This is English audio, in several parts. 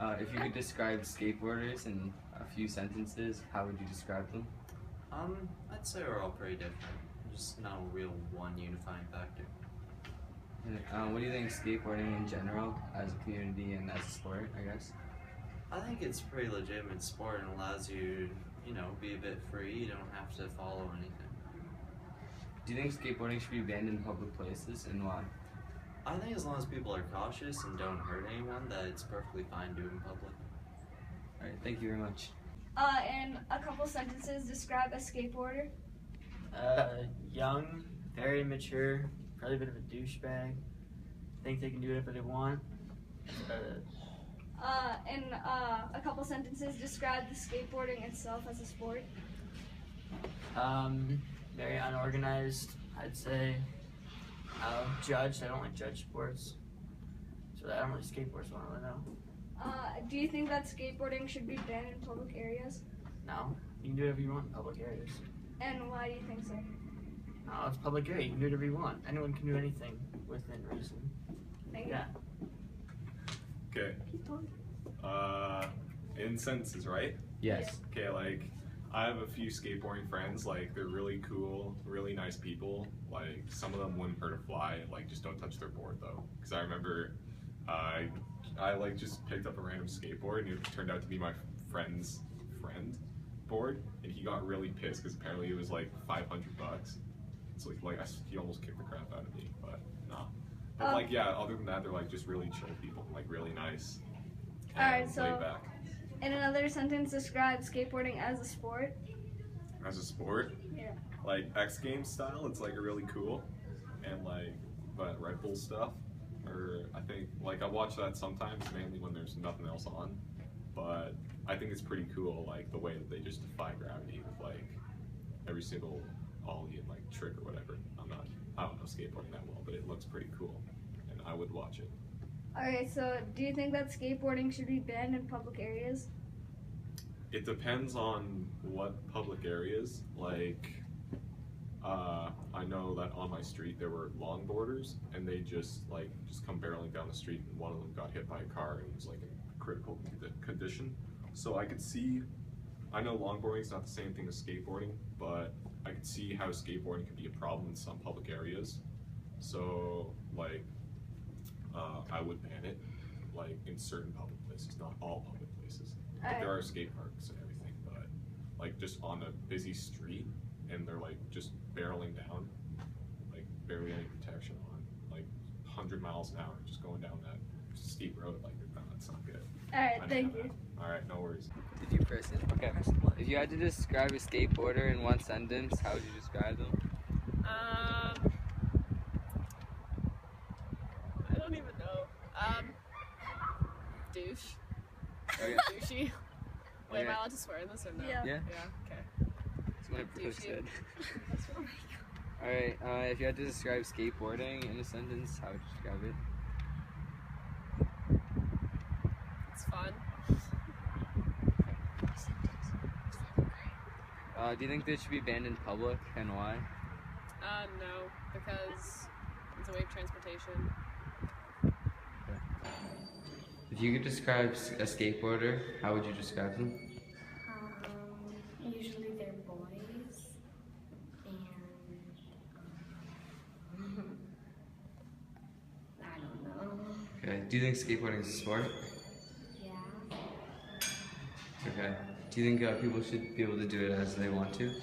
If you could describe skateboarders in a few sentences, how would you describe them? I'd say we're all pretty different. Just not a real one unifying factor. What do you think skateboarding in general, as a community and as a sport, I guess? I think it's a pretty legitimate sport and allows you, be a bit free. You don't have to follow anything. Do you think skateboarding should be banned in public places, and why? I think as long as people are cautious and don't hurt anyone, that it's perfectly fine to do in public. Alright, thank you very much. In a couple sentences, describe a skateboarder. Young, very immature, probably a bit of a douchebag. Think they can do whatever they want. In a couple sentences, describe the skateboarding itself as a sport. Very unorganized, I'd say. Judged. I don't like judge sports. So I don't really skateboard, so I don't really know. Do you think that skateboarding should be banned in public areas? No, you can do whatever you want in public areas. And why do you think so? No, it's public area. You can do whatever you want. Anyone can do anything within reason. Thank you. Yeah. Okay. In sentences, right? Yes. Okay, like, I have a few skateboarding friends, like, they're really cool, really nice people. Like, some of them wouldn't hurt a fly, like, just don't touch their board, though. Because I remember, I like, just picked up a random skateboard, and it turned out to be my friend's friend board, and he got really pissed, because apparently it was, like, $500. So, he almost kicked the crap out of me, but, no. But, like, yeah, other than that, they're, like, just really chill people, like, really nice. Alright, so laid back. in another sentence, describe skateboarding as a sport. As a sport, Yeah. like X Games style, it's like really cool, and like, but Red Bull stuff, or I think like I watch that sometimes, mainly when there's nothing else on. But I think it's pretty cool, like the way that they just defy gravity with like every single ollie and like trick or whatever. I don't know skateboarding that well, but it looks pretty cool, and I would watch it. Alright, so do you think that skateboarding should be banned in public areas? It depends on what public areas. Like, I know that on my street there were longboarders, and they just come barreling down the street, and one of them got hit by a car and was like in critical condition. So I could see, I know longboarding is not the same thing as skateboarding, but I could see how skateboarding could be a problem in some public areas. So like, I would ban it, like in certain public places, not all public places. Like, there are skate parks and everything, but like just on a busy street, and they're like just barreling down, like barely any protection on, like 100 miles an hour, just going down that steep road. Like, no, that's not good. Alright, thank you. All right, no worries. Did you press it? Okay. If you had to describe a skateboarder in one sentence, how would you describe them? I don't even know. Douche. Okay. Douchey. Wait, Okay. am I allowed to swear in this or no? Yeah. Yeah. Yeah, okay. That's what I Douchey. said. That's what I'm Alright, if you had to describe skateboarding in a sentence, how would you describe it? It's fun. Do you think this should be banned in public, and why? No, because it's a way of transportation. If you could describe a skateboarder, how would you describe them? Usually they're boys, and I don't know. Okay. Do you think skateboarding is a sport? Yeah. Okay. Do you think people should be able to do it as they want to? Sure.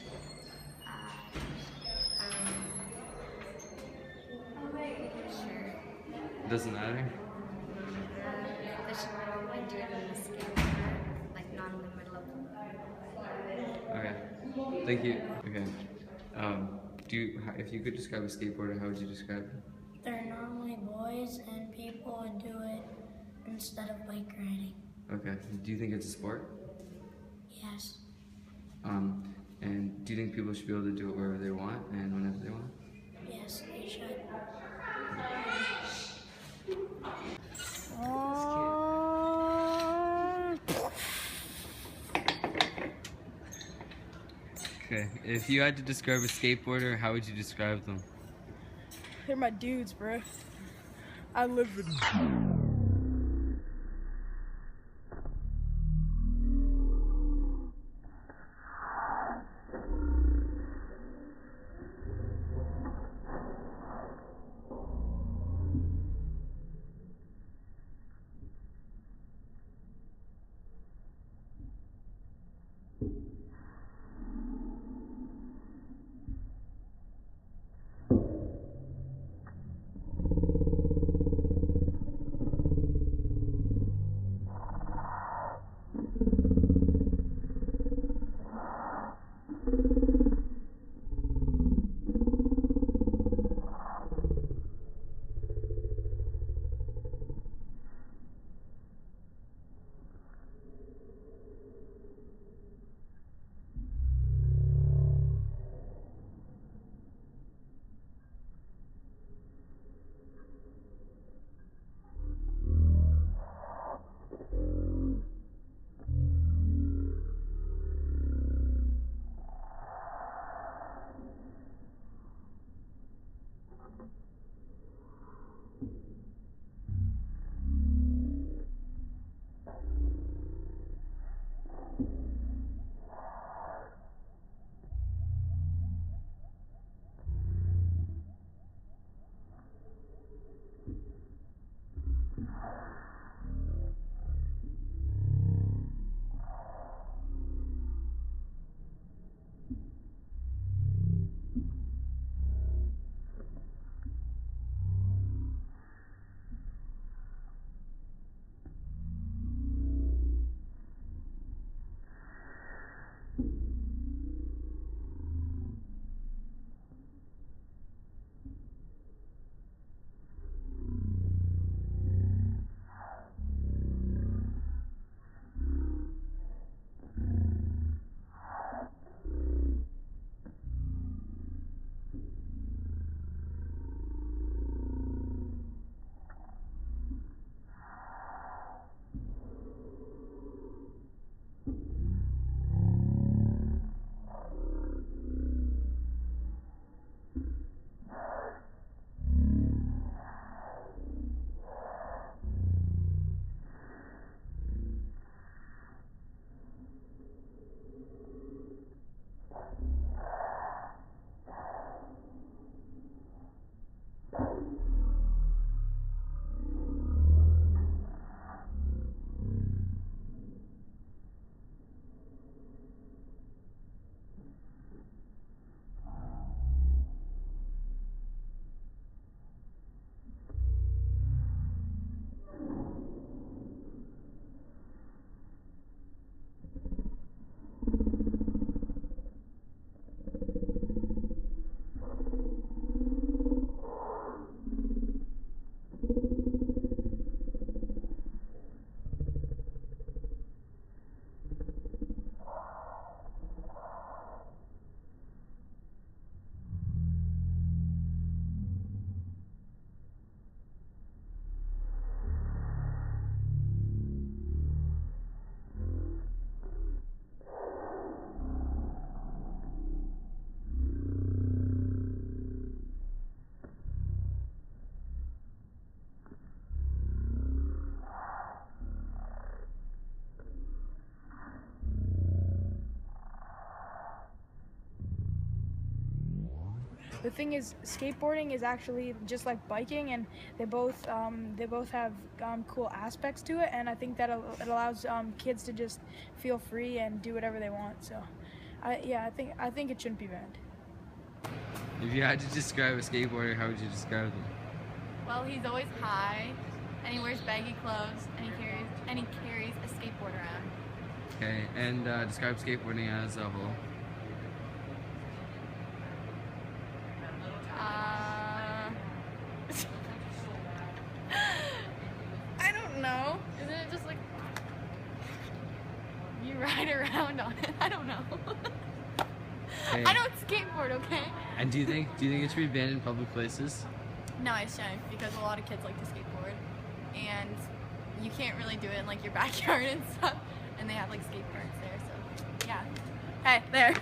It doesn't matter? They should probably do it in the skate park, like not in the middle of the Okay. Thank you. Okay. If you could describe a skateboarder, how would you describe it? They're normally boys, and people would do it instead of bike riding. Okay. Do you think it's a sport? Yes. And do you think people should be able to do it wherever they want and whenever they want? Yes, they should. Okay. If you had to describe a skateboarder, how would you describe them? They're my dudes, bro. I live with them. the thing is, skateboarding is actually just like biking, and they both have cool aspects to it, and I think that it allows kids to just feel free and do whatever they want. So, I think it shouldn't be banned. If you had to describe a skateboarder, how would you describe them? Well, he's always high, and he wears baggy clothes, and he carries a skateboard around. Okay, and describe skateboarding as a whole. I don't know. Isn't it just like you ride around on it? I don't know. Okay. I don't skateboard, okay? And do you think it should be banned in public places? No, I shouldn't, because a lot of kids like to skateboard, and you can't really do it in like your backyard and stuff, and they have like skate parks there, so yeah. Hey, there.